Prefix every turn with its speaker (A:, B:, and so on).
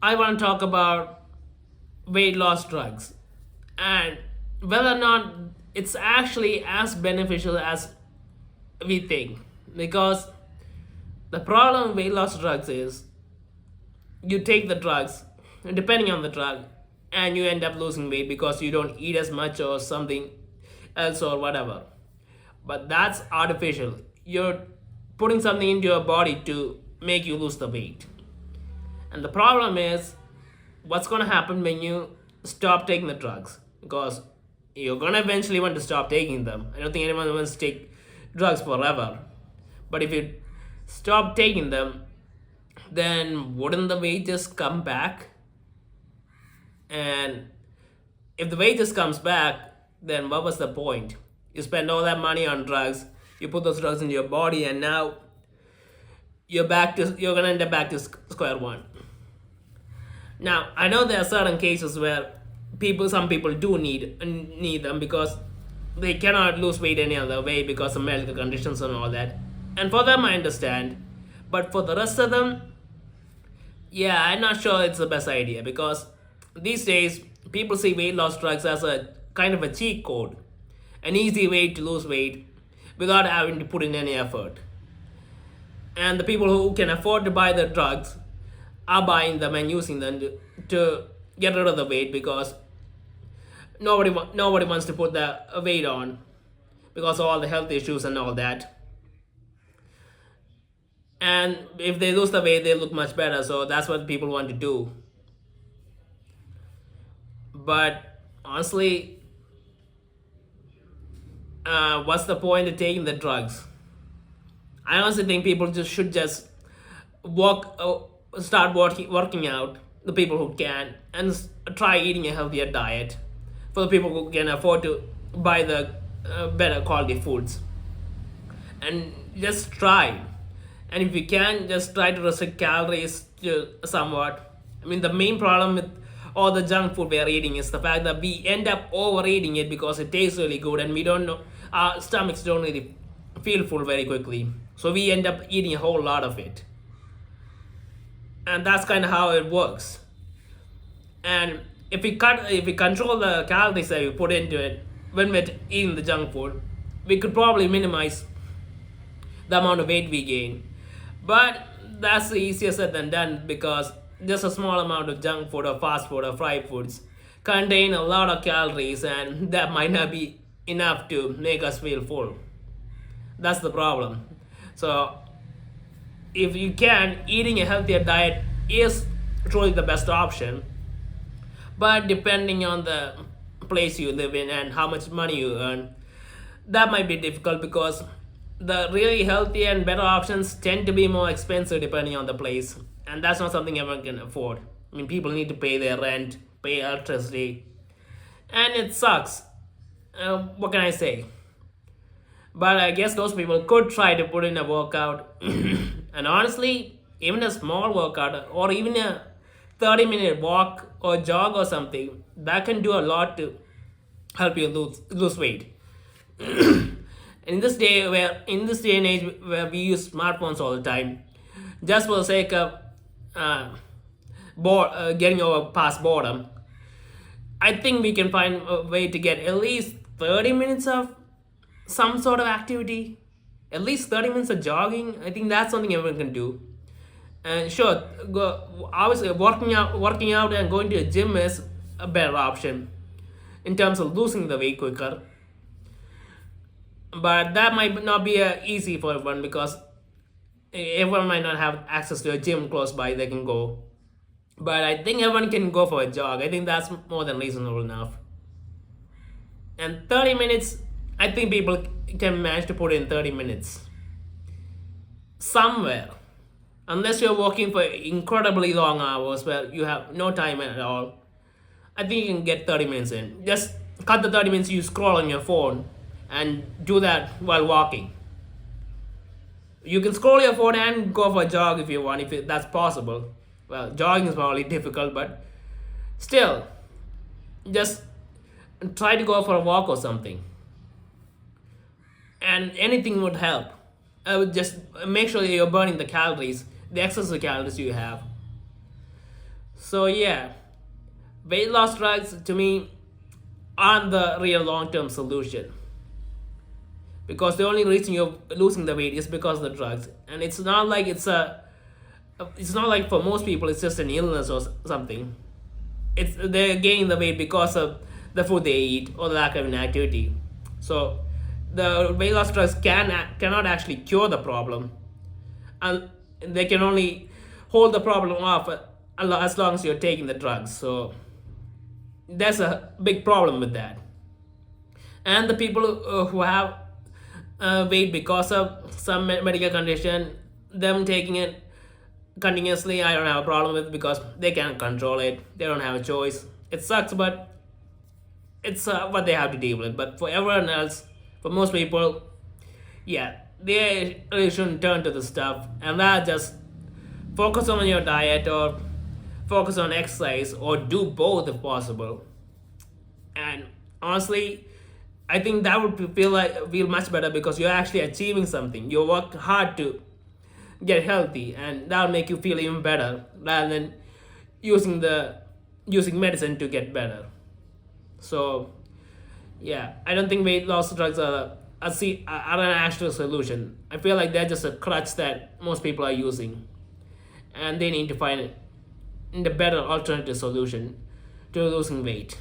A: I want to talk about weight loss drugs and whether or not it's actually as beneficial as we think. Because the problem with weight loss drugs is you take the drugs, depending on the drug, and you end up losing weight because you don't eat as much or something else or whatever. But that's artificial. You're putting something into your body to make you lose the weight. And the problem is what's going to happen when you stop taking the drugs, because you're going to eventually want to stop taking them. I don't think anyone wants to take drugs forever. But if you stop taking them, then wouldn't the weight just come back? And if the weight just comes back, then what was the point? You spend all that money on drugs, you put those drugs into your body, and now you're gonna end up back to square one. Now I know there are certain cases where some people do need them because they cannot lose weight any other way because of medical conditions and all that. And for them I understand. But for the rest of them, yeah, I'm not sure it's the best idea because these days people see weight loss drugs as a kind of a cheat code, an easy way to lose weight without having to put in any effort. And the people who can afford to buy the drugs are buying them and using them to get rid of the weight because nobody wants to put the weight on because of all the health issues and all that. And if they lose the weight, they look much better, so that's what people want to do. But honestly, what's the point of taking the drugs? I honestly think people should just walk, start working out. The people who can, and try eating a healthier diet. For the people who can afford to buy the better quality foods, and just try. And if you can, just try to restrict calories to somewhat. I mean, the main problem with all the junk food we are eating is the fact that we end up overeating it because it tastes really good, and we don't know, our stomachs don't really feel full very quickly, so we end up eating a whole lot of it. And that's kind of how it works. And if we control the calories that we put into it when we're eating the junk food, we could probably minimize the amount of weight we gain. But that's easier said than done because just a small amount of junk food or fast food or fried foods contain a lot of calories, and that might not be enough to make us feel full. That's the problem. So if you can, eating a healthier diet is truly the best option. But depending on the place you live in and how much money you earn, that might be difficult because the really healthy and better options tend to be more expensive depending on the place, and that's not something everyone can afford. I mean, people need to pay their rent, pay electricity, and it sucks. What can I say? But I guess those people could try to put in a workout. And honestly, even a small workout or even a 30-minute walk or jog or something, that can do a lot to help you lose weight. In this day and age where we use smartphones all the time, just for the sake of uh, getting over past boredom, I think we can find a way to get at least 30 minutes of some sort of activity, at least 30 minutes of jogging. I think that's something everyone can do. And sure, obviously working out and going to a gym is a better option in terms of losing the weight quicker. But that might not be easy for everyone because everyone might not have access to a gym close by they can go. But I think everyone can go for a jog. I think that's more than reasonable enough. And 30 minutes, I think people can manage to put in 30 minutes somewhere. Unless you're working for incredibly long hours where you have no time at all, I think you can get 30 minutes in. Just cut the 30 minutes you scroll on your phone and do that while walking. You can scroll your phone and go for a jog if you want, if that's possible. Well, jogging is probably difficult, but still, just try to go for a walk or something. And anything would help. I would just make sure that you're burning the calories, the excess of calories you have. So yeah, weight loss drugs to me aren't the real long-term solution, because the only reason you're losing the weight is because of the drugs, and it's not like for most people it's just an illness or something. It's they're gaining the weight because of the food they eat or the lack of inactivity. So the weight loss drugs cannot actually cure the problem, and they can only hold the problem off as long as you're taking the drugs. So there's a big problem with that. And the people who have weight because of some medical condition, them taking it continuously, I don't have a problem with, because they can't control it. They don't have a choice. It sucks, but it's what they have to deal with. But for everyone else, for most people, yeah, they really shouldn't turn to the stuff, and that just focus on your diet or focus on exercise or do both if possible. And honestly, I think that would feel much better, because you're actually achieving something. You work hard to get healthy, and that'll make you feel even better rather than using the using medicine to get better. So yeah, I don't think weight loss drugs are an actual solution. I feel like they're just a crutch that most people are using, and they need to find a better alternative solution to losing weight.